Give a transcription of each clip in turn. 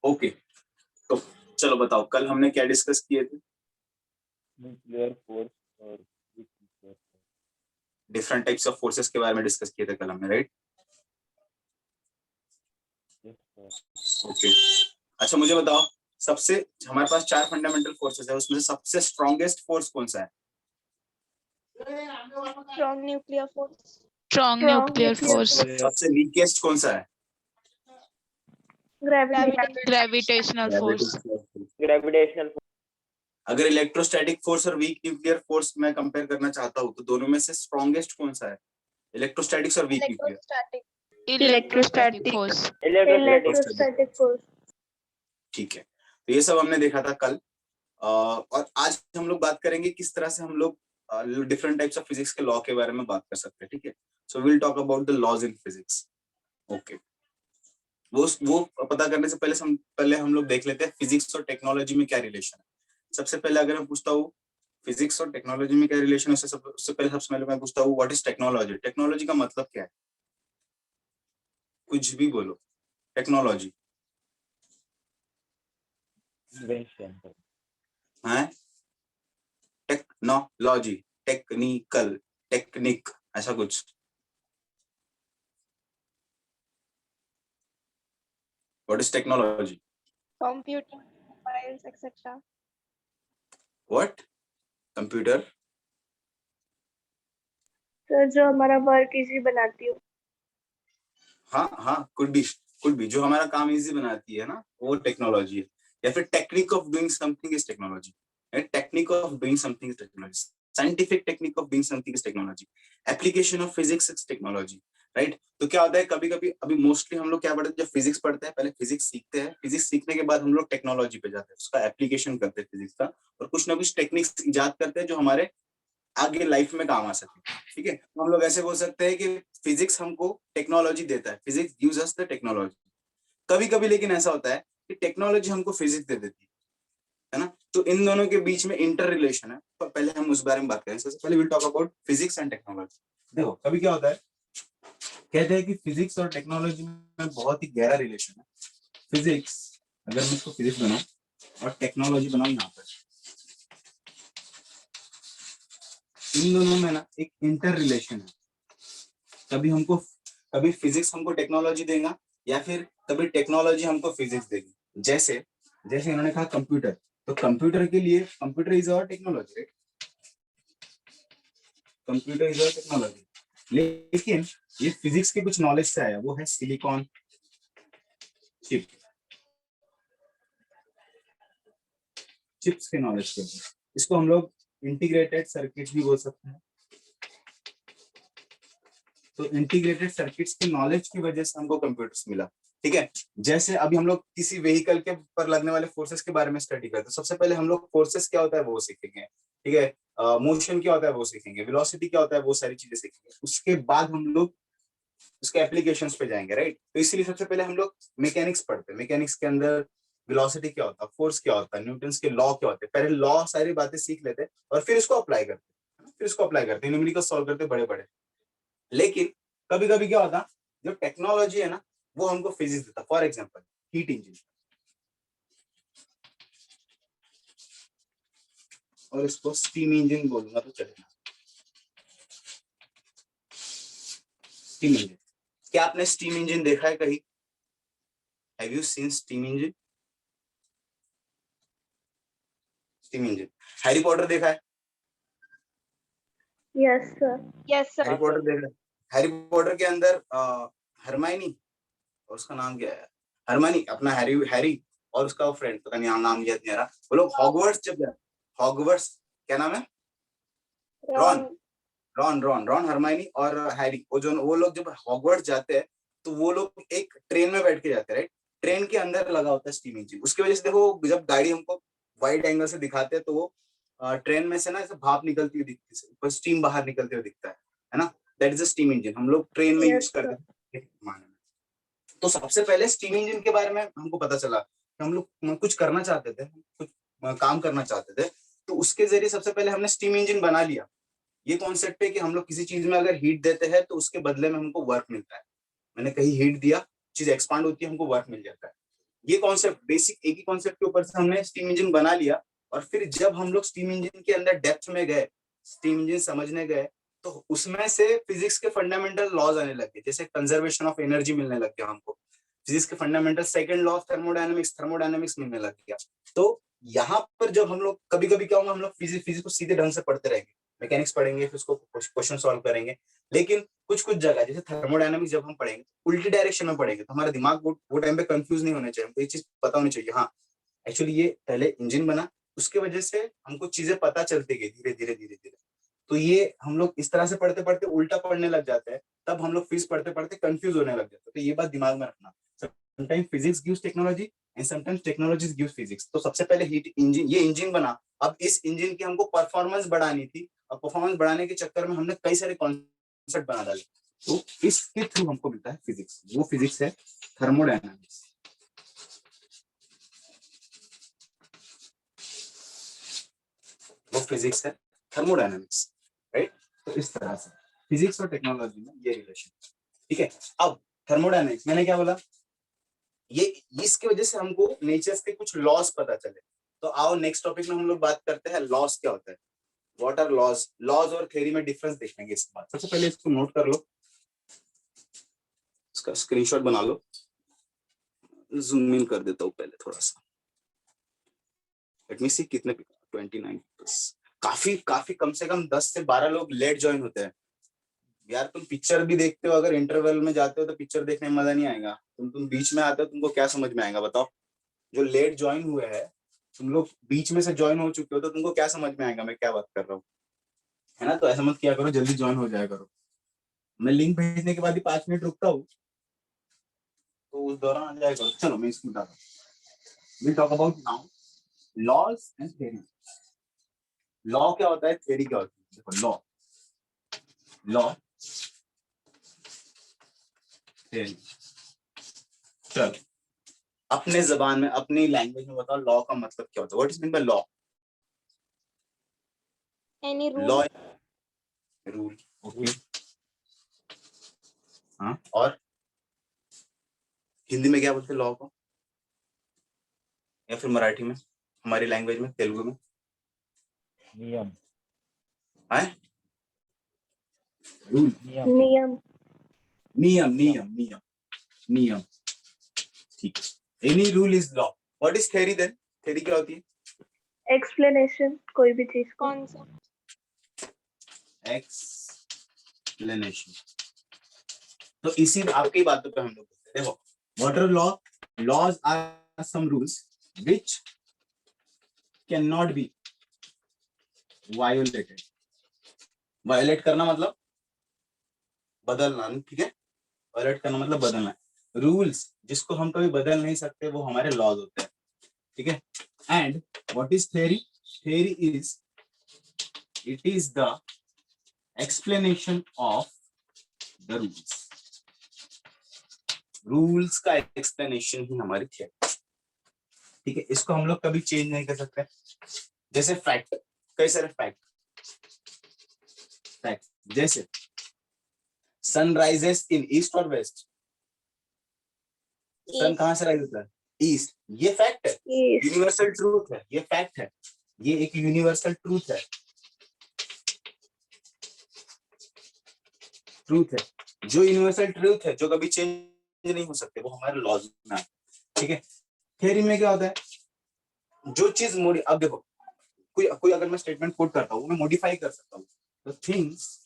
Okay, तो चलो बताओ कल हमने क्या डिस्कस किए थे? न्यूक्लियर फोर्स और डिफरेंट टाइप्स ऑफ फोर्सेस के बारे में डिस्कस किए थे कल हमने, राइट? ओके, अच्छा मुझे बताओ, सबसे हमारे पास 4 फंडामेंटल फोर्सेस है, उसमें से सबसे स्ट्रॉन्गेस्ट फोर्स कौन सा है? Strong nuclear force. Strong nuclear force. सबसे वीकेस्ट कौन सा है? Gravitational force. ग्रेविटेशनल अगर इलेक्ट्रोस्टैटिक फोर्स और वीक न्यूक्लियर फोर्स मैं कंपेयर करना चाहता हूँ तो दोनों में से स्ट्रॉन्गेस्ट कौन सा है? इलेक्ट्रोस्टैटिक्स और weak nuclear? Electrostatic force. Electrostatic force. ठीक है, तो ये सब हमने देखा था कल। और आज हम लोग बात करेंगे किस तरह से हम लोग डिफरेंट टाइप्स ऑफ फिजिक्स के लॉ के बारे में बात कर सकते हैं, ठीक है? So will talk about the laws in physics. Okay, वो पता करने से पहले हम लोग देख लेते हैं फिजिक्स और टेक्नोलॉजी में क्या रिलेशन है। सबसे पहले अगर मैं पूछता हूँ फिजिक्स और टेक्नोलॉजी में क्या रिलेशन है, सबसे पहले मैं पूछता हूँ व्हाट इज टेक्नोलॉजी? टेक्नोलॉजी का मतलब क्या है? कुछ भी बोलो, टेक्नोलॉजी है? टेक्नोलॉजी, टेक्निकल, टेक्निक, ऐसा कुछ? What is technology? Computer, mobiles etcetera. What? Computer? तो जो हमारा वर्क इजी बनाती हो। हाँ, कुड बी जो हमारा काम इजी बनाती है ना, वो टेक्नोलॉजी है। या फिर technique of doing something is technology. Technique of doing something is technology. Scientific technique of doing something is technology. Application of physics is technology, right? तो क्या होता है, कभी कभी अभी मोस्टली हम लोग क्या पढ़ते हैं, जब फिजिक्स पढ़ते हैं पहले फिजिक्स सीखते हैं, फिजिक्स सीखने के बाद हम लोग टेक्नोलॉजी पे जाते हैं, उसका एप्लीकेशन करते हैं फिजिक्स का, और कुछ ना कुछ टेक्निक्स इजाद करते हैं जो हमारे आगे लाइफ में काम आ सके, ठीक है? तो हम लोग ऐसे बोल सकते हैं कि फिजिक्स हमको टेक्नोलॉजी देता है, physics gives us the technology. कभी कभी लेकिन ऐसा होता है कि टेक्नोलॉजी हमको फिजिक्स दे देती है ना, तो इन दोनों के बीच में इंटर रिलेशन है। तो पहले हम उस बारे में बात करें। सबसे पहले will talk about physics and technology. देखो कभी क्या होता है, कहते हैं कि फिजिक्स और टेक्नोलॉजी में बहुत ही गहरा रिलेशन है। फिजिक्स, अगर मैं इसको फिजिक्स बनाऊं और टेक्नोलॉजी बनाऊं यहाँ पर, इन दोनों में ना एक इंटर रिलेशन है। कभी फिजिक्स हमको टेक्नोलॉजी देगा या फिर कभी टेक्नोलॉजी हमको फिजिक्स देगी। जैसे इन्होंने कहा कंप्यूटर, तो कंप्यूटर के लिए computer is our technology, right? Computer is our technology, लेकिन ये फिजिक्स के कुछ नॉलेज से आया, वो है सिलिकॉन चिप, चिप्स के नॉलेज के। इसको हम लोग इंटीग्रेटेड सर्किट भी बोल सकते हैं। तो इंटीग्रेटेड सर्किट्स की नॉलेज की वजह से हमको कंप्यूटर्स मिला, ठीक है? जैसे अभी हम लोग किसी व्हीकल के पर लगने वाले फोर्सेस के बारे में स्टडी करते हैं, सबसे पहले हम लोग फोर्सेस क्या होता है वो सीखेंगे, ठीक है? मोशन क्या होता है वो सीखेंगे, वेलोसिटी क्या होता है वो सारी चीजें सीखेंगे। उसके बाद हम लोग उसके एप्लीकेशंस पे जाएंगे, राइट? तो इसीलिए सबसे पहले हम लोग मैकेनिक्स पढ़ते हैं। मैकेनिक्स के अंदर वेलोसिटी क्या होता है, फोर्स क्या होता है, न्यूटन्स के लॉ क्या होते हैं, पहले लॉ सारी बातें सीख लेते हैं और फिर इसको अप्लाई करते हैं, न्यूमेरिकल सॉल्व करते बड़े बड़े। लेकिन कभी कभी क्या होता, जो टेक्नोलॉजी है ना वो हमको फिजिक्स देता। फॉर एग्जांपल हीट इंजन, और इसको स्टीम इंजन बोलूंगा तो चलेगा। स्टीम इंजन, क्या आपने स्टीम इंजन देखा है कहीं? Have you seen steam engine? Steam engine, Harry Potter देखा है? Yes sir. हैरी पॉटर देखा है? हैरी पॉटर के अंदर हरमाइनी, और उसका नाम क्या है, हरमानी, अपना हैरी और उसका फ्रेंड, पता नहीं नाम याद नहीं आ रहा, वो लोग हॉगवर्ट्स जब जाते, हॉगवर्ट्स क्या नाम है, रॉन हरमाइनी और हैरी, वो लोग जब हॉगवर्ट्स जाते हैं तो वो लोग एक ट्रेन में बैठ के जाते हैं, राइट? ट्रेन के अंदर लगा होता है स्टीम इंजन। उसकी वजह से देखो जब गाड़ी हमको वाइड एंगल से दिखाते हैं तो वो ट्रेन में से ना ऐसे भाप निकलती हुई दिखती है, ऊपर स्टीम बाहर निकलते हुए दिखता है ना? That is a steam engine, हम लोग ट्रेन में यूज करते हैं। तो सबसे पहले स्टीम इंजन के बारे में हमको पता चला कि हम लोग कुछ करना चाहते थे, कुछ काम करना चाहते थे, तो उसके जरिए सबसे पहले हमने स्टीम इंजन बना लिया। ये कॉन्सेप्ट है कि हम लोग किसी चीज में अगर हीट देते हैं तो उसके बदले में हमको वर्क मिलता है। मैंने कहीं हीट दिया, चीज एक्सपांड होती है, हमको वर्क मिल जाता है। ये कॉन्सेप्ट बेसिक एक ही कॉन्सेप्ट के ऊपर से हमने स्टीम इंजन बना लिया, और फिर जब हम लोग स्टीम इंजन के अंदर डेप्थ में गए, स्टीम इंजन समझने गए, तो उसमें से फिजिक्स के फंडामेंटल लॉज आने लगे, जैसे कंजर्वेशन ऑफ एनर्जी मिलने लग गया हमको, फिजिक्स के fundamental second law of thermodynamics मिलने लग गया। तो यहाँ पर जब हम लोग कभी कभी क्या होगा, हम लोग फिजिक्स को सीधे ढंग से पढ़ते रहेंगे, मैकेनिक्स पढ़ेंगे, फिर उसको क्वेश्चन सॉल्व करेंगे, लेकिन कुछ कुछ जगह जैसे थर्मोडायनेमिक्स जब हम पढ़ेंगे उल्टी डायरेक्शन में पढ़ेंगे, तो हमारा दिमाग वो टाइम पे कंफ्यूज नहीं होना चाहिए, हमको ये चीज पता होनी चाहिए, हाँ एक्चुअली ये पहले इंजन बना, उसके वजह से हमको चीजें पता चलती गई धीरे धीरे धीरे धीरे। तो ये हम लोग इस तरह से पढ़ते पढ़ते उल्टा पढ़ने लग जाते हैं, तब हम लोग फिजिक्स पढ़ते पढ़ते कंफ्यूज होने लग जाते हैं। तो ये बात दिमाग में रखना, sometimes physics gives technology and sometimes technology gives physics. तो सबसे पहले हीट इंजन, ये इंजन बना, अब इस इंजन की हमको परफॉर्मेंस बढ़ानी थी, और परफॉर्मेंस बढ़ाने के चक्कर में हमने कई सारे कॉन्सेप्ट बना डाले, तो इसके थ्रू हमको मिलता है फिजिक्स, वो फिजिक्स है थर्मोडायनामिक्स। वो फिजिक्स है थर्मोडायनामिक्स, राइट। तो इस तरह से फिजिक्स और टेक्नोलॉजी में ये रिलेशन, ठीक है। अब थर्मोडायनामिक्स मैंने क्या बोला, ये इसकी वजह से हमको नेचर के कुछ लॉस पता चले। तो आओ नेक्स्ट टॉपिक में हम लोग बात करते हैं लॉस क्या होता है, व्हाट आर लॉस, लॉस और थ्योरी में डिफरेंस देखेंगे इसके बाद। सबसे पहले इसको नोट कर लो, इसका स्क्रीनशॉट बना लो, जूम इन कर देता हूँ पहले थोड़ा सा, लेट मी सी कितने 29 काफी काफी कम से कम 10 से 12 लोग लेट ज्वाइन होते हैं यार। तुम पिक्चर भी देखते हो, अगर इंटरवल में जाते हो तो पिक्चर देखने में मजा नहीं आएगा, तुम बीच में आते हो, तुमको क्या समझ में आएगा बताओ। जो लेट ज्वाइन हुए हैं, तुम लोग बीच में से ज्वाइन हो चुके हो, तो तुमको क्या समझ में आएगा मैं क्या बात कर रहा हूँ, है ना। तो ऐसा मत किया करो, जल्दी ज्वाइन हो जाया करो। मैं लिंक भेजने के बाद ही 5 मिनट रुकता हूँ, तो उस दौरान आ जाया करो। चलो मैं इसको बताता हूँ, will talk about now laws and theory. Law क्या होता है, थ्योरी क्या होती है। देखो लॉ, लॉ थ्योरी, चलो अपने जबान में अपनी लैंग्वेज में बताओ लॉ का मतलब क्या होता है, what is mean by law. Any law rule? Rule, okay, हाँ। और हिंदी में क्या बोलते हैं लॉ को, या फिर मराठी में, हमारी लैंग्वेज में, तेलुगु में नियम, है रूल, नियम, नियम. नियम नियम नियम नियम, ठीक है। Any rule is law. What is theory then, theory क्या होती है, Explanation कोई भी चीज का. एक्सप्लेनेशन। तो इसी आपकी बातों पे हम लोग देखो, what are law, laws are some rules which can not be violated. Violate करना मतलब बदलना, ठीक है, वायोलेट करना मतलब बदलना। रूल्स जिसको हम कभी बदल नहीं सकते वो हमारे लॉज होते हैं, ठीक है। And what is theory, theory is, it is the explanation of the rules. Rules का एक्सप्लेनेशन ही हमारी थ्योरी, ठीक है। इसको हम लोग कभी चेंज नहीं कर सकते। जैसे फैक्ट, कई सारे फैक्ट, जैसे सन राइजेस इन ईस्ट और वेस्ट, सन कहां से राइज होता है, ईस्ट, ये फैक्ट है, Yes. यूनिवर्सल ट्रूथ है, ये फैक्ट है, ये एक यूनिवर्सल ट्रूथ है, ट्रूथ है, जो यूनिवर्सल ट्रूथ है, जो कभी चेंज नहीं हो सकते, वो हमारे लॉज में है, ठीक है। थ्योरी में क्या होता है, जो चीज अब देखो, कोई अगर मैं स्टेटमेंट कोट करता हूँ, मैं मॉडिफाई कर सकता हूँ। तो things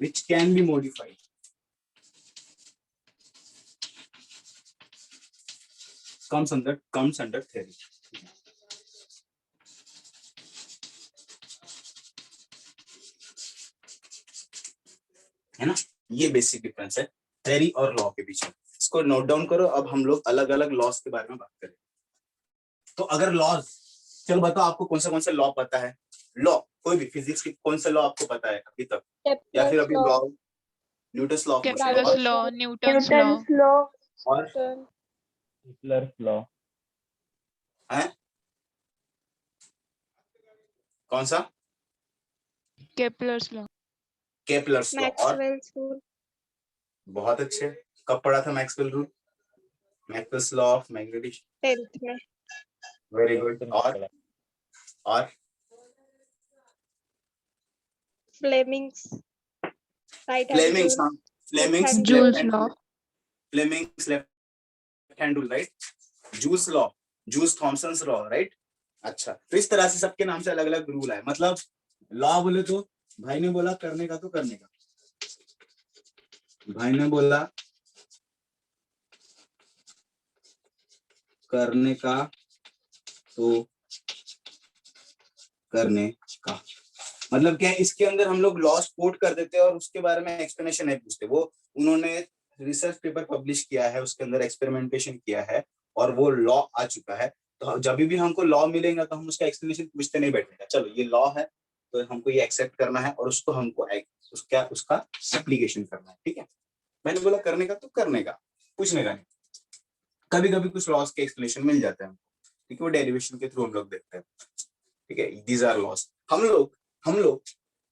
which can be modified comes under theory, है ना। ये बेसिक डिफरेंस है थ्योरी और लॉ के बीच में, इसको नोट डाउन करो। अब हम लोग अलग अलग लॉज के बारे में बात करें। तो अगर लॉज, चलो बताओ आपको कौन सा लॉ पता है, लॉ कोई भी फिजिक्स की कौन सा लॉ आपको पता है अभी तक, या फिर अभी law, Newton's law of motion, Kepler's law, Newton's law. Newton's law. और हिटलर्स लॉ, है कौन सा, Kepler's law. Kepler's law. और Maxwell's rule. बहुत अच्छे, कब पढ़ा था Maxwell rule, Maxwell's law of magnetic, 10th में। Very good. और Fleming's right hand Fleming's, rule, हाँ, Fleming's hand Joule's left hand, law. Fleming's left hand rule, right. Joule's law, Joule's Thomson's law, right. अच्छा, तो इस तरह से सबके नाम से अलग अलग रूल है। मतलब लॉ बोले तो भाई ने बोला करने का तो करने का, भाई ने बोला करने का तो करने का, मतलब क्या है, इसके अंदर हम लोग लॉस कोट कर देते हैं और उसके बारे में एक्सप्लेनेशन नहीं पूछते। वो उन्होंने रिसर्च पेपर पब्लिश किया है, उसके अंदर एक्सपेरिमेंटेशन किया है और वो लॉ आ चुका है। तो जब भी हमको लॉ मिलेगा तो हम उसका एक्सप्लेनेशन पूछते नहीं बैठेगा, चलो ये लॉ है तो हमको ये एक्सेप्ट करना है और उसको हमको उसका एप्लीकेशन करना है, ठीक है। मैंने बोला करने का तो करने का, पूछने का नहीं। कभी कभी कुछ लॉस के एक्सप्लेनेशन मिल जाते हैं, ठीक है, वो डेरिवेशन के थ्रू हम लोग देखते हैं, ठीक है। These are laws. हम लोग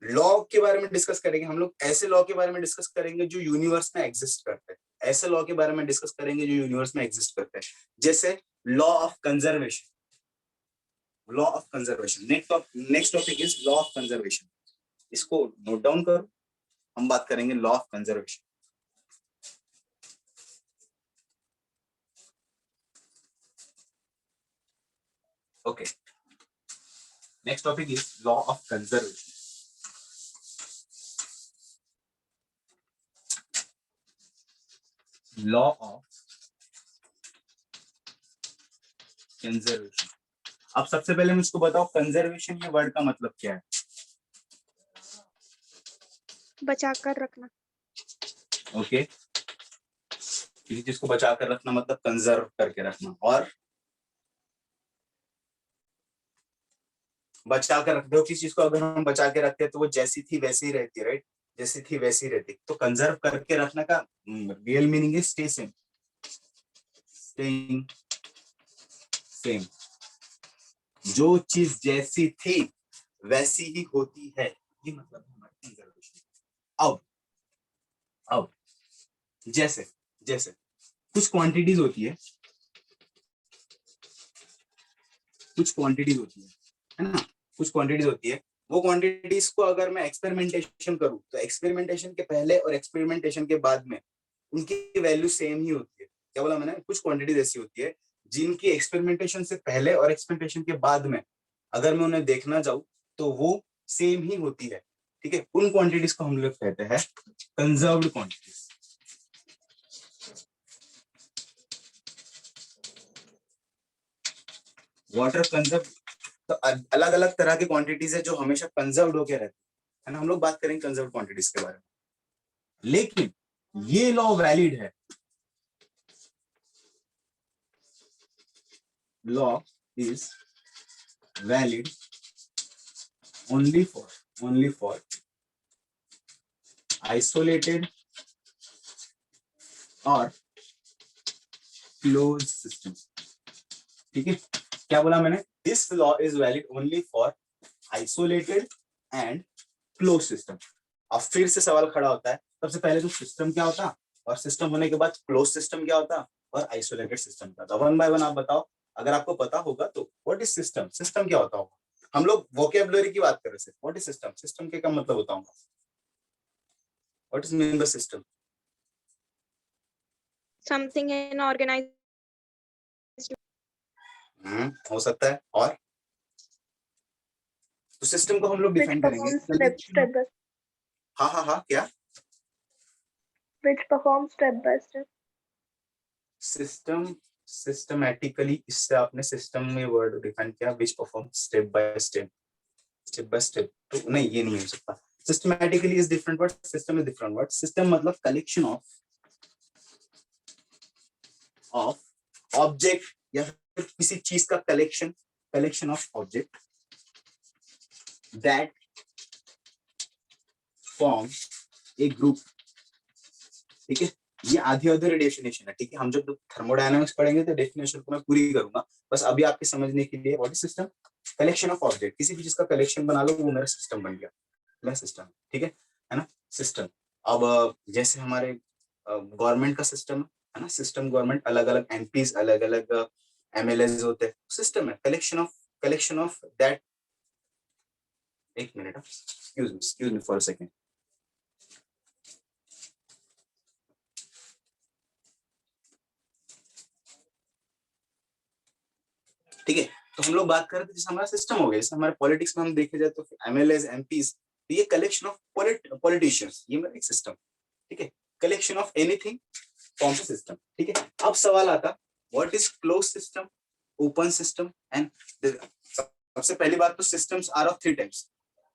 लॉ के बारे में डिस्कस करेंगे। हम लोग ऐसे लॉ के बारे में डिस्कस करेंगे जो यूनिवर्स में एग्जिस्ट करते हैं, ऐसे लॉ के बारे में डिस्कस करेंगे जो यूनिवर्स में एग्जिस्ट करते हैं, जैसे law of conservation, law of conservation. Next topic is law of conservation, इसको नोट डाउन करो, हम बात करेंगे law of conservation. Okay, next topic is law of conservation. Law of conservation. अब सबसे पहले मुझको बताओ कंजर्वेशन के वर्ड का मतलब क्या है। बचा कर रखना। ओके, किसी चीज को बचा कर रखना मतलब कंजर्व करके रखना। और बचा कर रखते हो किसी चीज को, अगर हम बचा के रखते हैं तो वो जैसी थी वैसी ही रहती है, राइट, जैसी थी वैसी ही रहती। तो कंजर्व करके रखने का real meaning is stay same, staying same. जो चीज जैसी थी वैसी ही होती है, ये मतलब हमारा कंजर्वेशन। अब जैसे जैसे कुछ क्वांटिटीज होती है, कुछ क्वांटिटीज होती है ना, कुछ क्वांटिटीज होती है। वो क्वांटिटीज को अगर मैं एक्सपेरिमेंटेशन करूं तो एक्सपेरिमेंटेशन के पहले और एक्सपेरिमेंटेशन के बाद में उनकी वैल्यू सेम ही होती है। क्या बोला मैंने, कुछ क्वांटिटीज ऐसी होती है जिनकी एक्सपेरिमेंटेशन से पहले और एक्सपेरिमेंटेशन के बाद में अगर मैं उन्हें देखना जाऊं तो वो सेम ही होती है, ठीक है। उन क्वांटिटीज को हम लोग कहते हैं कंजर्व्ड क्वांटिटीज। वाटर कंजर्व, तो अलग अलग तरह की क्वांटिटीज है जो हमेशा कंजर्व्ड होके रहती है ना। हम लोग बात करेंगे कंजर्व्ड क्वांटिटीज के बारे में, लेकिन ये लॉ वैलिड है, law is valid only for isolated और closed system, ठीक है। क्या बोला मैंने, this law is valid only for isolated and close system. अब फिर से सवाल खड़ा होता है, सबसे पहले तो सिस्टम क्या होता, और सिस्टम होने के बाद क्लोज सिस्टम क्या होता, और आइसोलेटेड सिस्टम क्या होता। वन बाय वन आप बताओ, अगर आपको पता होगा तो व्हाट इज सिस्टम, सिस्टम क्या होता होगा। हम लोग वोकेबुलरी की बात कर रहे थे, व्हाट इज सिस्टम, सिस्टम के क्या मतलब बताऊंगा, what is mean by system. Something in organized हो सकता है। और तो सिस्टम को हम लोग which डिफाइन करेंगे performs step by हाँ हाँ हाँ, क्या which performs step by step. System, systematically, इससे आपने सिस्टम में वर्ड डिफाइन किया, which perform step by step, step by step, तो नहीं ये नहीं हो सकता। Systematically is different word, system is different word. System मतलब कलेक्शन ऑफ ऑब्जेक्ट या फिर किसी चीज का collection, collection of object that form A group, ठीक है। ये आधी अधूरी डेफिनेशन है, ठीक है। हम जब थर्मोडायनामिक्स पढ़ेंगे तो डेफिनेशन को मैं पूरी करूंगा, बस अभी आपके समझने के लिए what is system, collection of object, किसी भी चीज का कलेक्शन बना लो वो मेरा सिस्टम बन गया, मेरा सिस्टम, ठीक है ना, सिस्टम। अब जैसे हमारे गवर्नमेंट का सिस्टम, है ना, सिस्टम गवर्नमेंट, अलग अलग एमपीज, अलग अलग एमएलएस होते हैं, सिस्टम है, कलेक्शन ऑफ दैट। एक minute, excuse me for a second. ठीक है, तो हम लोग बात कर रहे थे, जैसे हमारा सिस्टम हो गया, जैसे हमारे पॉलिटिक्स में हम देखे जाए तो एमएलएस, एमपीज, ये कलेक्शन ऑफ पॉलिटिशियंस, ये मेरा एक सिस्टम। ठीक है, collection of anything forms a system. ठीक है, अब सवाल आता, what is close system, open system and, सबसे पहली बात तो systems are of three types,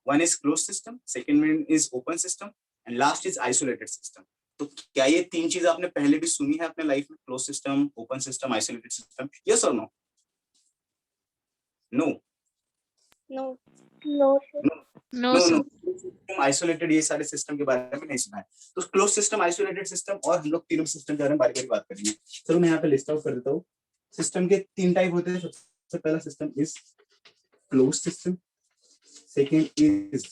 one is close system, second one is open system and last is isolated system. तो क्या ये तीन चीज आपने पहले भी सुनी है अपने लाइफ में, close system, open system, isolated system, yes और no? No No. No, sir. No, no sir. No, isolated, ये सारे सिस्टम के बारे में नहीं सुना है। तो क्लोज सिस्टम, आइसोलेटेड सिस्टम, और हम लोग तीनों सिस्टम के बारे में बारी बारी बात करेंगे। चलो मैं यहाँ पे लिस्ट आउट कर देता हूँ। सिस्टम के तीन टाइप होते हैं। सबसे पहला system is close system, second is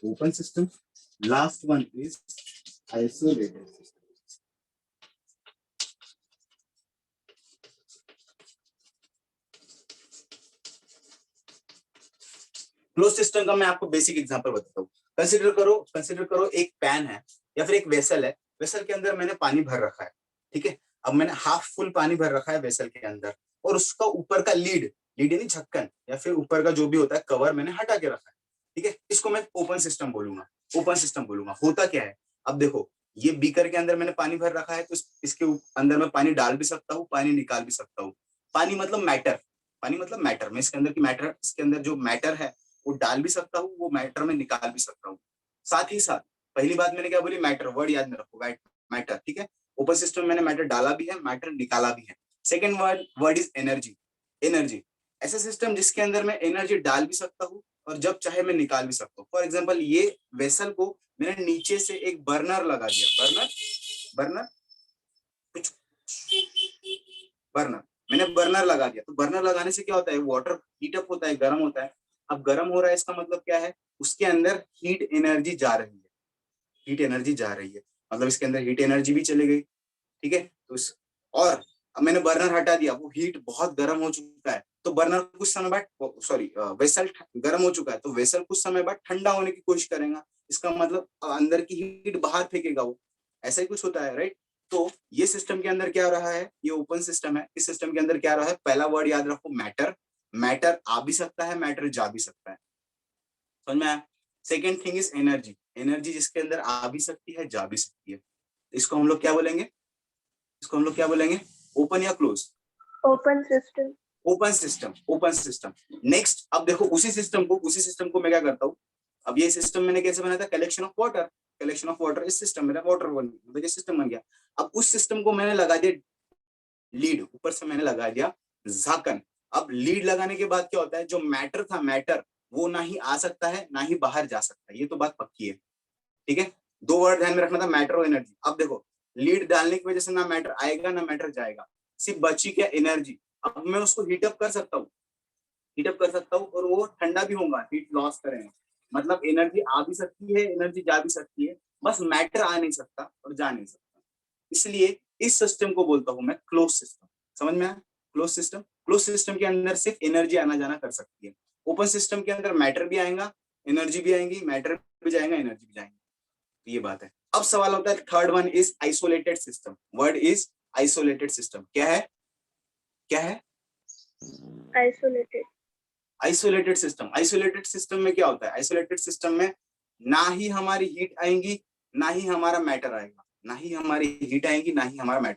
open system, last one is isolated system. Close system का मैं आपको बेसिक एग्जांपल बताता हूँ। कंसिडर करो एक पैन है या फिर एक वेसल है, वेसल के अंदर मैंने पानी भर रखा है। ठीक है, अब मैंने हाफ फुल पानी भर रखा है वेसल के अंदर, और उसका ऊपर का लीड यानी ढक्कन या फिर ऊपर का जो भी होता है कवर मैंने हटा के रखा है। ठीक है, इसको मैं ओपन सिस्टम बोलूंगा। होता क्या है, अब देखो, ये बीकर के अंदर मैंने पानी भर रखा है, तो इसके अंदर मैं पानी डाल भी सकता हूँ, पानी निकाल भी सकता हूँ। पानी मतलब मैटर, मैं इसके अंदर की मैटर, इसके अंदर जो मैटर है वो डाल भी सकता हूँ, वो मैटर में निकाल भी सकता हूँ। साथ ही साथ पहली बात मैंने क्या बोली, मैटर, वर्ड याद में रखो, मैटर। ठीक है, ओपन सिस्टम में मैंने मैटर डाला भी है, मैटर निकाला भी है। Second word is energy. ऐसा सिस्टम जिसके अंदर मैं एनर्जी डाल भी सकता हूँ और जब चाहे मैं निकाल भी सकता हूँ। फॉर एग्जाम्पल, ये वेसल को मैंने नीचे से एक बर्नर लगा दिया, बर्नर मैंने बर्नर लगा दिया। तो बर्नर लगाने से क्या होता है, वाटर हीट अप होता है, गर्म होता है। अब गर्म हो रहा है, इसका मतलब क्या है, उसके अंदर हीट एनर्जी जा रही है, मतलब इसके अंदर हीट एनर्जी भी चली गई। ठीक है, तो और अब मैंने बर्नर हटा दिया, वो हीट बहुत गर्म हो चुका है, तो बर्नर कुछ समय बाद वेसल गर्म हो चुका है, तो वेसल कुछ समय बाद ठंडा होने की कोशिश करेगा। इसका मतलब अंदर की हीट बाहर फेंकेगा वो, ऐसा ही कुछ होता है, राइट? तो ये सिस्टम के अंदर क्या हो रहा है, ये ओपन सिस्टम है। इस सिस्टम के अंदर क्या हो रहा है, पहला वर्ड याद रखो, मैटर आ भी सकता है, मैटर जा भी सकता है, समझ में आया? सेकेंड थिंग इज एनर्जी जिसके अंदर आ भी सकती है, जा भी सकती है। इसको हम लोग क्या बोलेंगे, ओपन या close? Open system. Open system. Next, अब देखो उसी सिस्टम को मैं क्या करता हूँ, अब ये सिस्टम मैंने कैसे बनाया था, कलेक्शन ऑफ वाटर, इस सिस्टम में वाटर मतलब ये सिस्टम बन गया। अब उस सिस्टम को मैंने लगा दिया लीड, ऊपर से मैंने लगा दिया झाकन। अब लीड लगाने के बाद क्या होता है, जो मैटर था, वो ना ही आ सकता है ना ही बाहर जा सकता है, ये तो बात पक्की है। ठीक है, दो वर्ड ध्यान में रखना था, मैटर और एनर्जी। अब देखो, लीड डालने की वजह से ना मैटर आएगा ना मैटर जाएगा, सिर्फ बची क्या, एनर्जी। अब मैं उसको हीटअप कर सकता हूँ और वो ठंडा भी होगा, हीट लॉस करेंगे, मतलब एनर्जी आ भी सकती है, एनर्जी जा भी सकती है, बस मैटर आ नहीं सकता और जा नहीं सकता। इसलिए इस सिस्टम को बोलता हूं मैं क्लोज सिस्टम। समझ में आया? क्लोज सिस्टम के अंदर सिर्फ एनर्जी आना जाना कर सकती है। ओपन सिस्टम के अंदर मैटर भी आएगा, एनर्जी भी आएंगी, मैटर भी जाएगा, एनर्जी भी जाएंगी। तो ये बात है। अब सवाल होता है, third one is isolated system. Word is isolated system. क्या है? Isolated. आइसोलेटेड सिस्टम में क्या होता है, आइसोलेटेड सिस्टम में ना ही हमारी हीट आएंगी ना ही हमारा मैटर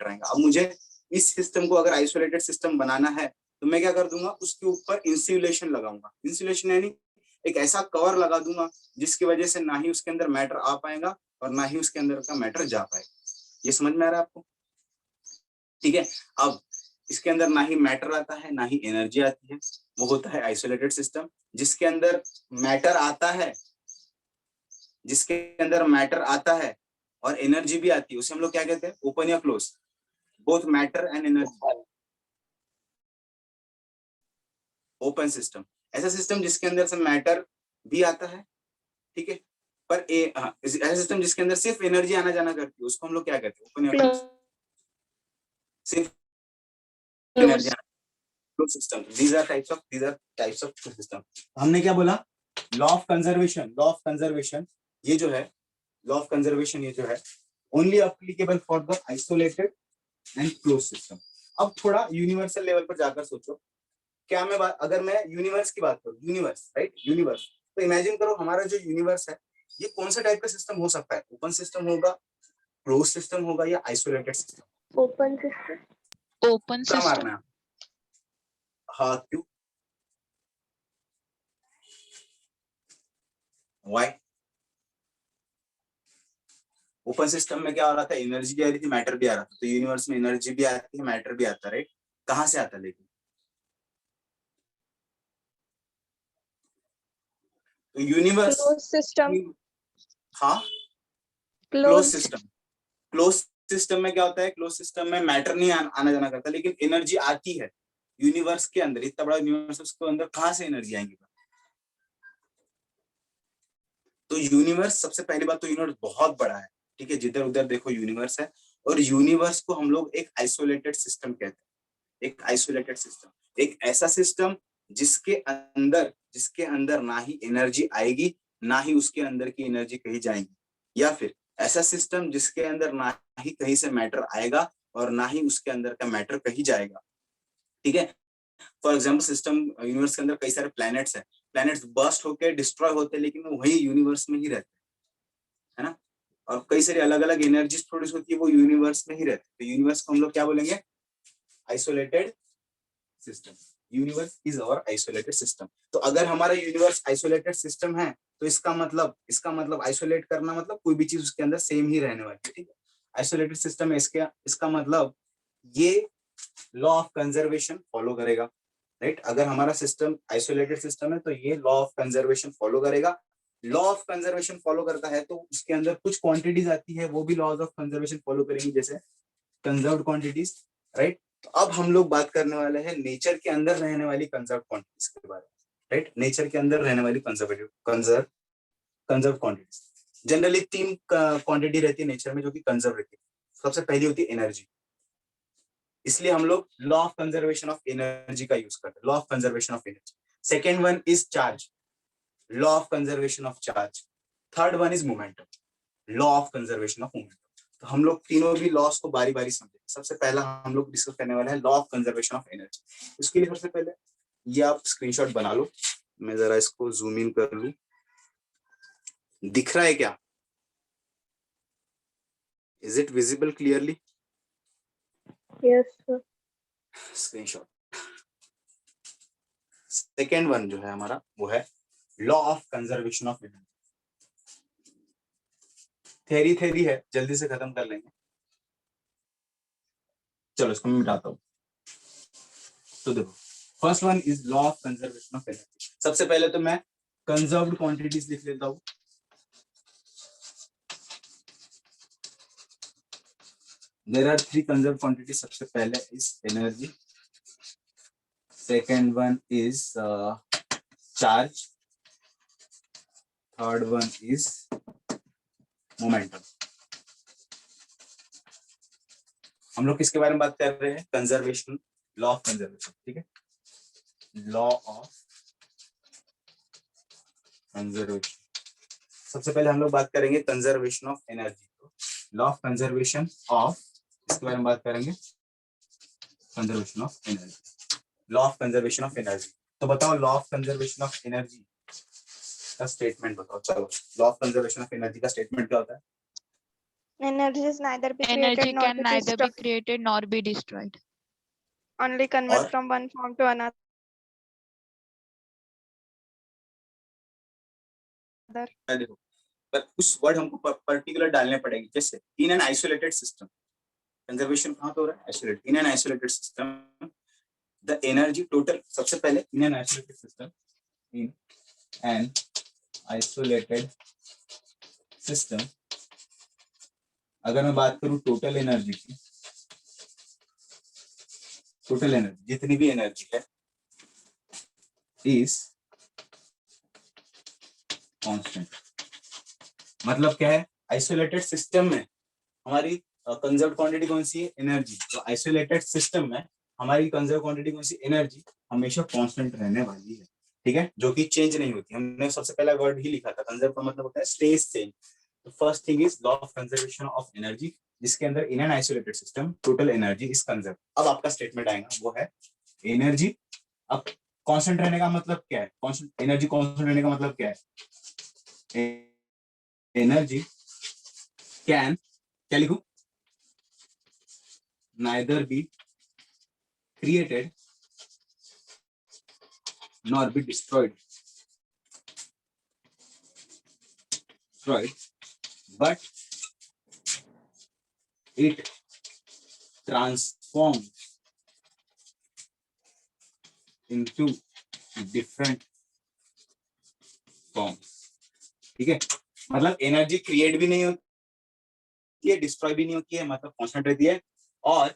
आएगा, अब मुझे इस सिस्टम को अगर आइसोलेटेड सिस्टम बनाना है तो मैं क्या कर दूंगा, उसके ऊपर इंसुलेशन लगाऊंगा। इंसुलेशन यानी एक ऐसा कवर लगा दूंगा जिसकी वजह से ना ही उसके अंदर मैटर आ पाएगा और ना ही उसके अंदर का मैटर जा पाएगा। ये समझ में आ रहा है आपको? ठीक है, अब इसके अंदर ना ही मैटर आता है ना ही एनर्जी आती है, वो होता है आइसोलेटेड सिस्टम। जिसके अंदर मैटर आता है और एनर्जी भी आती है, उसे हम लोग क्या कहते हैं, ओपन या close? Both matter and energy, open system. ऐसा सिस्टम जिसके अंदर से मैटर भी आता है, ठीक है, पर ऐसा सिस्टम जिसके अंदर सिर्फ एनर्जी आना जाना करती है, उसको हम लोग क्या कहते हैं, ओपन या क्लोज? सिर्फ Closed. Energy close system. these are types of system. हमने क्या बोला, लॉ ऑफ कंजर्वेशन ये जो है, लॉ ऑफ कंजर्वेशन ये जो है only applicable for the isolated and close system. अब थोड़ा यूनिवर्सल लेवल पर जाकर सोचो, क्या मैं अगर मैं यूनिवर्स की बात करूं, यूनिवर्स राइट, यूनिवर्स, तो इमेजिन करो हमारा जो यूनिवर्स है ये कौन सा टाइप का सिस्टम हो सकता है, ओपन सिस्टम होगा, क्लोज सिस्टम होगा या isolated system? Open system. Open क्या system. मारना है? हाँ, क्यों? व्हाई? ओपन सिस्टम में क्या हो रहा था, एनर्जी भी आ रही थी, मैटर भी आ रहा था, तो यूनिवर्स में एनर्जी भी आती है, मैटर भी आता है, राइट? कहाँ से आता है लेकिन? तो यूनिवर्स, Closed system. हाँ, क्लोज सिस्टम। क्लोज सिस्टम में क्या होता है, क्लोज सिस्टम में मैटर नहीं आना जाना करता, लेकिन एनर्जी आती है यूनिवर्स के अंदर। इतना बड़ा यूनिवर्स, उसके अंदर कहाँ से एनर्जी आएंगी? तो यूनिवर्स, सबसे पहली बात तो यूनिवर्स बहुत बड़ा है, ठीक है, जिधर उधर देखो यूनिवर्स है, और यूनिवर्स को हम लोग एक आइसोलेटेड सिस्टम कहते हैं। एक आइसोलेटेड सिस्टम, एक ऐसा सिस्टम जिसके अंदर ना ही एनर्जी आएगी, ना ही उसके अंदर की एनर्जी कहीं जाएगी, या फिर ऐसा सिस्टम जिसके अंदर ना ही कहीं से मैटर आएगा और ना ही उसके अंदर का मैटर कहीं जाएगा, ठीक है। फॉर एग्जाम्पल सिस्टम, यूनिवर्स के अंदर कई सारे प्लैनेट्स हैं, प्लैनेट्स बर्स्ट होकर डिस्ट्रॉय होते हैं, लेकिन वो वही यूनिवर्स में ही रहते हैं, है ना। और कई सारी अलग अलग एनर्जीज प्रोड्यूस होती है, वो यूनिवर्स में ही रहते हैं। तो यूनिवर्स को हम लोग क्या बोलेंगे, isolated system. Universe is our isolated system. तो अगर हमारा यूनिवर्स आइसोलेटेड सिस्टम है, तो इसका मतलब आइसोलेट करना मतलब कोई भी चीज उसके अंदर सेम ही रहने वाली है, ठीक है। आइसोलेटेड सिस्टम है, इसका मतलब ये लॉ ऑफ कंजर्वेशन फॉलो करेगा, राइट। अगर हमारा सिस्टम आइसोलेटेड सिस्टम है तो ये लॉ ऑफ कंजर्वेशन फॉलो करेगा। लॉ ऑफ कंजर्वेशन फॉलो करता है तो उसके अंदर कुछ क्वांटिटीज आती है, वो भी लॉज ऑफ कंजर्वेशन फॉलो करेंगी, जैसे कंजर्व्ड क्वांटिटीज, राइट। तो अब हम लोग बात करने वाले हैं नेचर के अंदर रहने वाली कंजर्व क्वांटिटीज के बारे में, राइट। नेचर के अंदर रहने वाली कंजर्व क्वांटिटीज। जनरली 3 क्वांटिटी रहती है नेचर में जो कि कंजर्व रहती है। सबसे पहली होती है एनर्जी, इसलिए हम लोग law of conservation of energy का यूज करते हैं, law of conservation of energy. Second one is charge, law of conservation of charge. Third one is momentum, law of conservation of momentum. तो हम लोग तीनों भी लॉस को बारी बारी समझेंगे। सबसे पहला हम लोग डिस्कस करने वाले हैं law of conservation of energy. उसके लिए सबसे पहले ये आप स्क्रीनशॉट बना लो, मैं जरा इसको जूम इन कर लूं, दिख रहा है क्या? Is it visible clearly? Yes, sir. Screenshot. Second one जो है हमारा वो है law of conservation of energy. Theory है, जल्दी से खत्म कर लेंगे। चलो इसको मैं मिटाता हूँ। तो देखो, first one is law of conservation of energy. सबसे पहले तो मैं कंजर्व्ड क्वांटिटीज लिख लेता हूँ। There are 3 conserved quantities. सबसे पहले is energy, second one is charge, third one is momentum. हम लोग किसके बारे में बात कर रहे हैं? कंजर्वेशन, लॉ ऑफ कंजर्वेशन, ठीक है। Law of conservation. सबसे पहले हम लोग बात करेंगे conservation of energy. Law of conservation of, इसके बारे में बात करेंगे, conservation of energy. Law of conservation of energy. तो बताओ law of conservation of energy का स्टेटमेंट बताओ। चलो, law of conservation of energy का स्टेटमेंट क्या होता है? Energy is neither be Energy created nor can be neither be destroyed, created nor be destroyed. only convert और from one form to another. देखो, पर कुछ वर्ड हमको पर्टिकुलर डालने पड़ेंगे, जैसे इन एन आइसोलेटेड सिस्टम। कंजर्वेशन कहाँ पे हो रहा है? Isolate, in an isolated system the energy total. सबसे पहले इन an isolated system, in an isolated system, अगर मैं बात करूं टोटल एनर्जी की, टोटल एनर्जी जितनी भी एनर्जी है इज कांस्टेंट। मतलब क्या है? आइसोलेटेड सिस्टम में हमारी कंजर्व क्वांटिटी कौन सी है? एनर्जी। तो आइसोलेटेड सिस्टम में हमारी कंजर्व क्वांटिटी कौन सी? एनर्जी हमेशा कांस्टेंट रहने वाली है, ठीक है, जो कि चेंज नहीं होती। हमने सबसे पहला वर्ड ही लिखा था, कंजर्व का मतलब होता है स्टेज चेंज। तो first thing is law of conservation of energy, जिसके अंदर इन an isolated system total energy is conserve. अब आपका स्टेटमेंट आएगा, वो है एनर्जी। अब कांस्टेंट रहने का मतलब क्या है? कांस्टेंट एनर्जी कांस्टेंट रहने का मतलब क्या है? एनर्जी कैन, क्या लिखूं? neither be created nor be destroyed, but it transforms into different forms, ठीक है। मतलब एनर्जी क्रिएट भी नहीं होती है, डिस्ट्रॉय भी नहीं होती है, मतलब कांस्टेंट रहती है, और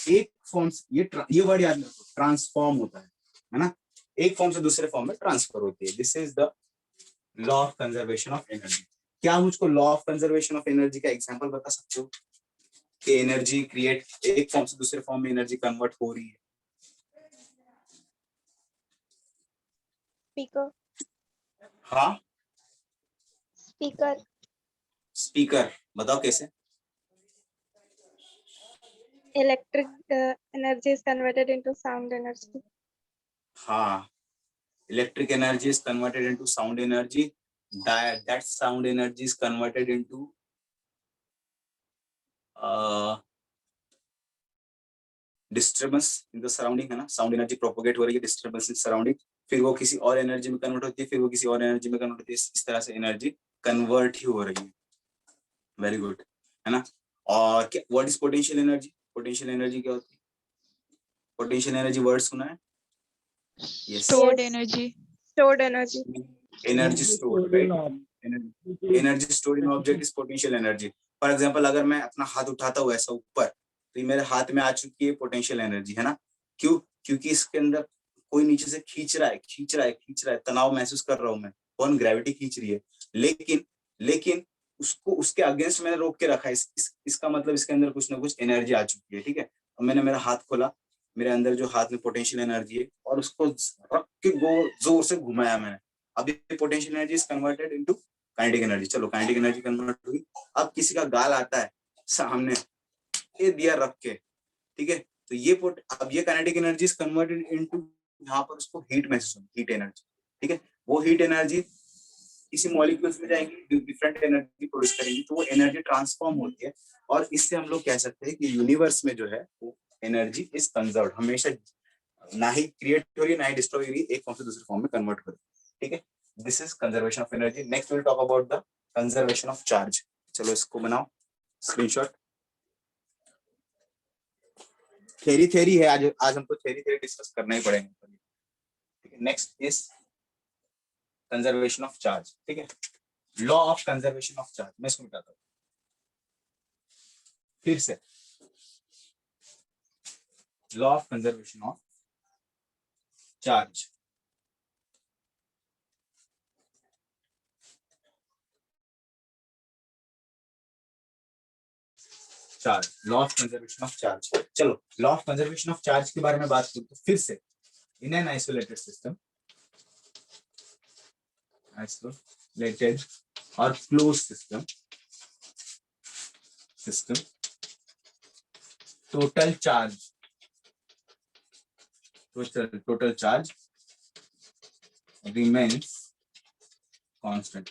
एक फॉर्म, ये वर्ड याद रखो, ट्रांसफॉर्म होता है ना, एक फॉर्म से दूसरे फॉर्म में ट्रांसफर होती है। This is the law of conservation of energy. क्या आप मुझको law of conservation of energy का एग्जांपल बता सकते हो कि एनर्जी क्रिएट, एक फॉर्म से दूसरे फॉर्म में एनर्जी कन्वर्ट हो रही है? Speaker. हाँ, Speaker. स्पीकर, बताओ कैसे? Electric energy is converted into sound energy. हाँ, electric energy is converted into sound energy. That sound energy is converted into disturbance in the surrounding, है ना, sound energy propagate हो रही है, disturbance in surrounding, फिर वो किसी और एनर्जी में कन्वर्ट होती है, फिर वो किसी और एनर्जी में कन्वर्ट होती है, इस तरह से एनर्जी कन्वर्ट ही हो रही है। वेरी गुड, है ना। और what is potential energy? Potential energy क्या होती है? पोटेंशियल एनर्जी वर्ड सुना है? Stored Yes. energy. Stored energy. Energy stored, right. Energy stored in object is potential energy. For example, अगर मैं अपना हाथ उठाता हूँ ऐसा ऊपर, तो ये मेरे हाथ में आ चुकी है पोटेंशियल एनर्जी, है ना। क्यों? क्योंकि इसके अंदर कोई नीचे से खींच रहा है, तनाव महसूस कर रहा हूं मैं, कौन? ग्रेविटी खींच रही है। लेकिन उसको, उसके अगेंस्ट मैंने रोक के रखा है। इसका मतलब इसके अंदर कुछ ना कुछ एनर्जी आ चुकी है, ठीक है। अब मैंने मेरा हाथ खोला, मेरे अंदर जो हाथ में पोटेंशियल एनर्जी है, और उसको रख के जोर से घुमाया मैंने। अब ये potential energy is converted into kinetic energy. चलो, काइनेटिक एनर्जी कन्वर्ट हुई। अब किसी का गाल आता है सामने, ये दिया रख के, ठीक है, तो ये अब ये kinetic energy is converted into, यहाँ पर उसको हीट महसूस होगी, हीट एनर्जी, ठीक है। वो हीट एनर्जी किसी मॉलिक्यूल्स में जाएंगी, डिफरेंट एनर्जी प्रोड्यूस करेंगी, तो वो एनर्जी ट्रांसफॉर्म होती है। और इससे हम लोग कह सकते हैं कि यूनिवर्स में जो है वो एनर्जी इज कंजर्व्ड, हमेशा ना ही क्रिएट हो रही है, ना ही डिस्ट्रॉय हो रही है, एक फॉर्म से दूसरे फॉर्म में कन्वर्ट हो रही है, ठीक है। This is conservation of energy. Next will talk about the conservation of charge. चलो इसको बनाओ स्क्रीनशॉट। थ्योरी है, आज हमको थ्योरी डिस्कस करना ही पड़ेगा, ठीक है। Next is conservation of charge, ठीक है। Law of conservation of charge, मैं इसको बताता हूँ फिर से। Law of conservation of charge, law of conservation of charge. चलो, law of conservation of charge के बारे में बात करूं तो फिर से, in an isolated system, isolated और close system, total charge remains constant,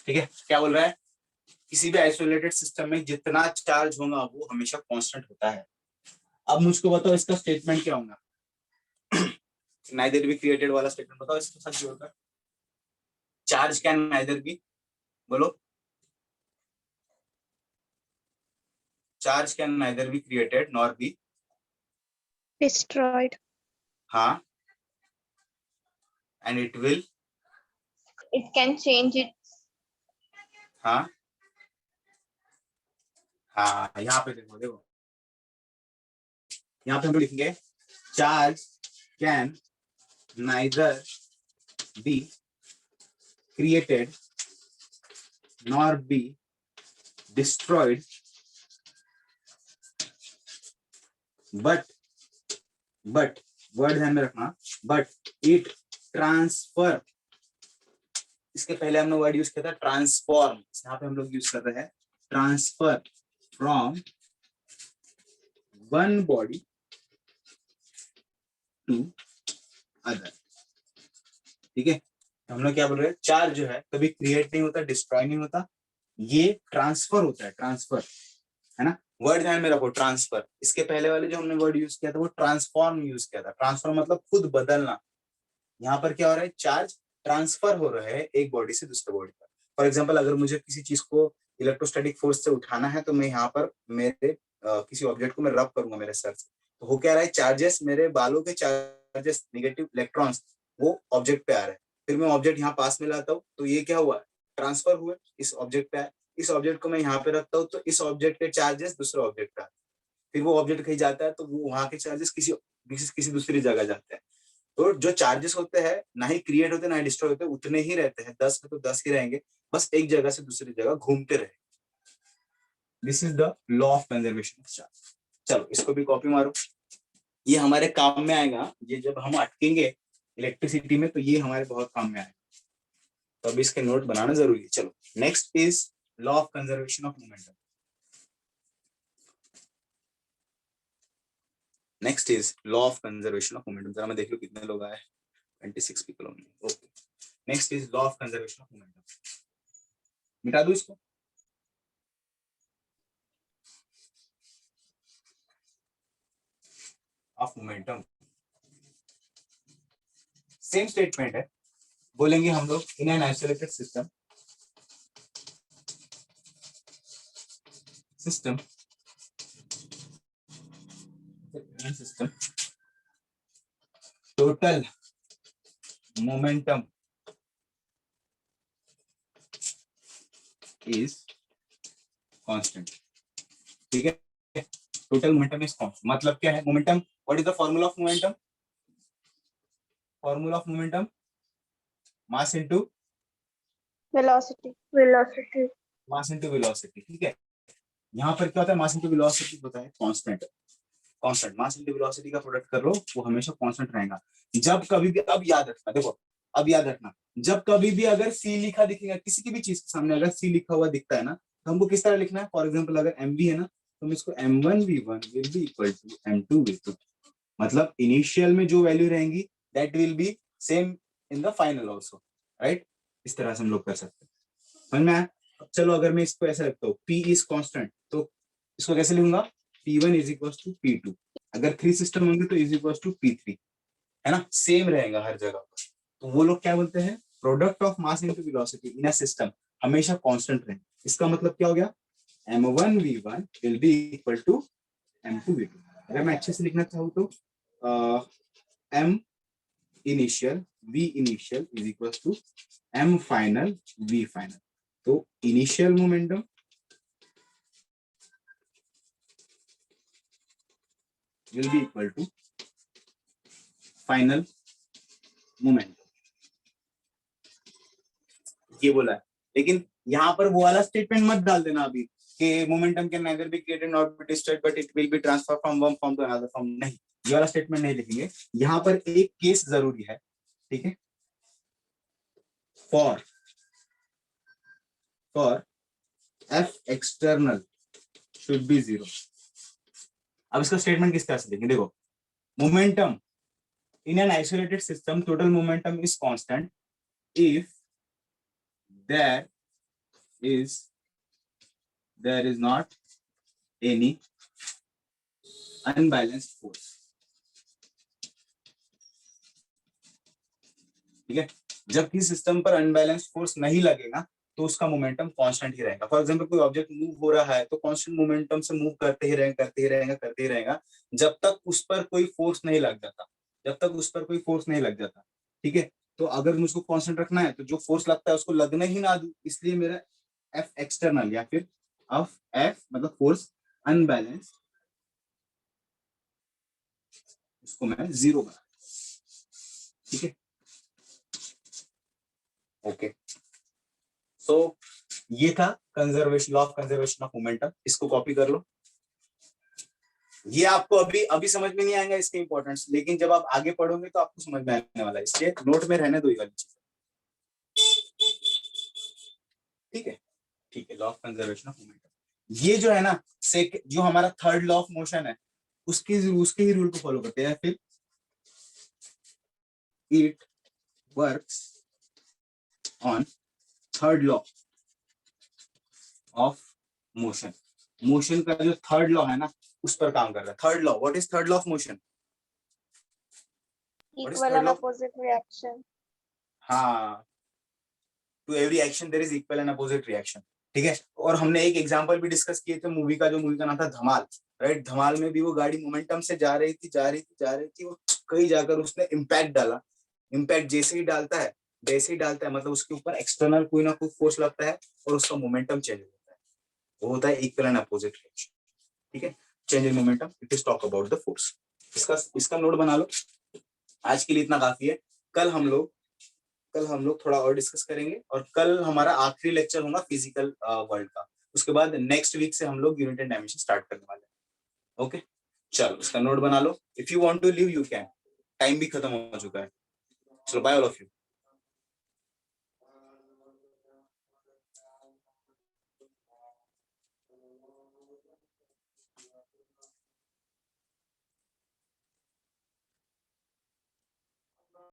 ठीक है। क्या बोल रहा है? किसी भी आइसोलेटेड सिस्टम में जितना चार्ज होगा वो हमेशा कांस्टेंट होता है। अब मुझको बताओ इसका स्टेटमेंट क्या होगा? नाइदर बी क्रिएटेड वाला स्टेटमेंट बताओ, इसके साथ जोड़कर। चार्ज कैन नाइदर बी, बोलो, charge can neither be created nor be Destroyed. हाँ, and it will, It can change it. हाँ हाँ, यहाँ पे देखो यहाँ पे हम लिखेंगे charge can neither be created nor be destroyed, but word ध्यान में रखना, but it transfer, इसके पहले हमने वर्ड यूज किया था ट्रांसफॉर्म, यहाँ पे हम लोग यूज कर रहे हैं transfer from one body to other. ठीक है, हम लोग क्या बोल रहे हैं, चार्ज जो है कभी क्रिएट नहीं होता, डिस्ट्रॉय नहीं होता, ये ट्रांसफर होता है, ट्रांसफर, है ना। वर्ड ध्यान में रखो ट्रांसफर। इसके पहले वाले जो हमने वर्ड यूज किया था वो ट्रांसफॉर्म यूज किया था। ट्रांसफॉर्म मतलब खुद बदलना। यहाँ पर क्या हो रहा है, चार्ज ट्रांसफर हो रहा है एक बॉडी से दूसरे बॉडी पर। फॉर एग्जाम्पल अगर मुझे किसी चीज को इलेक्ट्रोस्टैटिक फोर्स से उठाना है तो मैं यहाँ पर मेरे किसी ऑब्जेक्ट को मैं रब करूंगा मेरे सर से, तो हो क्या रहा है, चार्जेस, मेरे बालों के चार्जेस, नेगेटिव इलेक्ट्रॉन्स वो ऑब्जेक्ट पे आ रहे हैं। फिर मैं ऑब्जेक्ट यहाँ पास में लाता हूँ तो ये क्या हुआ, ट्रांसफर हुआ, इस ऑब्जेक्ट पे आए। इस ऑब्जेक्ट को मैं यहाँ पे रखता हूँ तो इस ऑब्जेक्ट के चार्जेस दूसरे ऑब्जेक्ट पे आते हैं। फिर वो ऑब्जेक्ट कहीं जाता है तो वो वहां के चार्जेस किसी दूसरी जगह जाते हैं। तो जो चार्जेस होते हैं ना ही क्रिएट होते ना ही डिस्ट्रॉय होते, उतने ही रहते हैं, 10 में तो 10 ही रहेंगे, बस एक जगह से दूसरी जगह घूमते रहे। This is the law of conservation of charge. चलो इसको भी कॉपी मारो, ये हमारे काम में आएगा। ये जब हम अटकेंगे इलेक्ट्रिसिटी में तो ये हमारे बहुत काम में आएगा, तो अभी इसके नोट बनाना जरूरी है। चलो next is law of conservation of momentum. Next is law of conservation of momentum. जरा मैं देख लो कितने लोग आए, 26 people only. Okay, next is law of conservation of momentum. मिटा दो इसको। ऑफ मोमेंटम सेम स्टेटमेंट है, बोलेंगे हम लोग इन an isolated system total momentum is constant. ठीक है, टोटल मोमेंटम इज कांस्टेंट मतलब क्या है, momentum, what is the formula of momentum? Formula of momentum mass into velocity. Mass into velocity. ठीक है, यहाँ पर क्या होता है, मास इनटू वेलोसिटी होता है constant. Constant mass into velocity का प्रोडक्ट कर लो, वो हमेशा कांस्टेंट रहेगा। जब कभी भी, अब याद रखना, देखो अब याद रखना, जब कभी भी अगर सी लिखा दिखेगा किसी की भी चीज के सामने, अगर सी लिखा हुआ दिखता है ना, तो हमको किस तरह लिखना है। फॉर एग्जाम्पल अगर एम वी है ना, तो हम इसको m1v1 will be equal to m2v2, मतलब इनिशियल में जो वैल्यू रहेंगी that will be same in the final also, right. इस तरह से हम लोग कर सकते हैं, समझ में आया? चलो अगर मैं इसको ऐसा रखता हूँ, P इज कांस्टेंट, तो इसको कैसे लिखूंगा, P1 is equal to P2। अगर 3 सिस्टम होंगे तो इज इक्वल टू P3, है ना, सेम रहेगा हर जगह पर। तो वो लोग क्या बोलते हैं, product of mass into velocity in a system हमेशा कांस्टेंट रहे। इसका मतलब क्या हो गया, m1v1 will be equal to m2v2। अगर मैं अच्छे से लिखना चाहूँ तो m initial v initial is equal to m final v final. तो initial momentum will be equal to final momentum, ये बोला है। लेकिन यहाँ पर वो वाला स्टेटमेंट मत डाल देना अभी कि momentum can neither be created not be destroyed but it will be transfer from one form to another form. नहीं, ये वाला स्टेटमेंट नहीं लिखेंगे। यहाँ पर एक केस जरूरी है, ठीक है, for F external should be 0। अब इसका स्टेटमेंट किस तरह से देखें, देखो, momentum in an isolated system total momentum is constant if there is not any unbalanced force। ठीक है, जब किसी सिस्टम पर अनबैलेंस्ड फोर्स नहीं लगेगा तो उसका मोमेंटम कांस्टेंट ही रहेगा। फॉर एग्जांपल कोई ऑब्जेक्ट मूव हो रहा है तो कांस्टेंट मोमेंटम से मूव करते ही रहेगा जब तक उस पर कोई फोर्स नहीं लग जाता, ठीक है। तो अगर मुझको कांस्टेंट रखना है तो जो फोर्स लगता है उसको लगने ही ना दूं, इसलिए मेरा एफ एक्सटर्नल या फिर एफ मतलब फोर्स अनबैलेंस, उसको मैं 0 बना, ठीक है। ओके, सो ये था conservation, law of conservation of momentum, इसको कॉपी कर लो। ये आपको अभी अभी समझ में नहीं आएगा इसके इंपॉर्टेंस, लेकिन जब आप आगे पढ़ोगे तो आपको समझ में आने वाला है, इसलिए नोट में रहने दो ये वाली चीज। ठीक है, ठीक है, law of conservation of momentum. ये जो है ना, जो हमारा थर्ड लॉ ऑफ मोशन है, उसके ही रूल को फॉलो करते हैं। फिर it works on third law of motion. Motion का जो थर्ड लॉ है ना, उस पर काम कर रहा है। Third law, what is third law of motion? What is Equal third and law? opposite reaction. हाँ, to every action there is equal and opposite reaction. ठीक है, और हमने एक एग्जांपल भी डिस्कस किए थे मूवी का, जो मूवी का नाम था धमाल। राइट, धमाल में भी वो गाड़ी मोमेंटम से जा रही थी, वो कहीं जाकर उसने इम्पैक्ट डाला। इम्पैक्ट जैसे ही डालता है, मतलब उसके ऊपर एक्सटर्नल कोई ना कोई फोर्स लगता है और उसका मोमेंटम चेंज होता है। वो होता है इक्वल एंड अपोजिट रिएक्शन। ठीक है, change in momentum, it is talk about the force. इसका नोट बना लो। आज के लिए इतना काफी है। कल हम लोग थोड़ा और डिस्कस करेंगे, और कल हमारा आखिरी लेक्चर होगा फिजिकल वर्ल्ड का। उसके बाद नेक्स्ट वीक से हम लोग यूनिट एंड डायमेंशन स्टार्ट करने वाले हैं। ओके, चलो इसका नोट बना लो। If you want to leave you can, time भी खत्म हो चुका है। चलो, बाय ऑल ऑफ यू।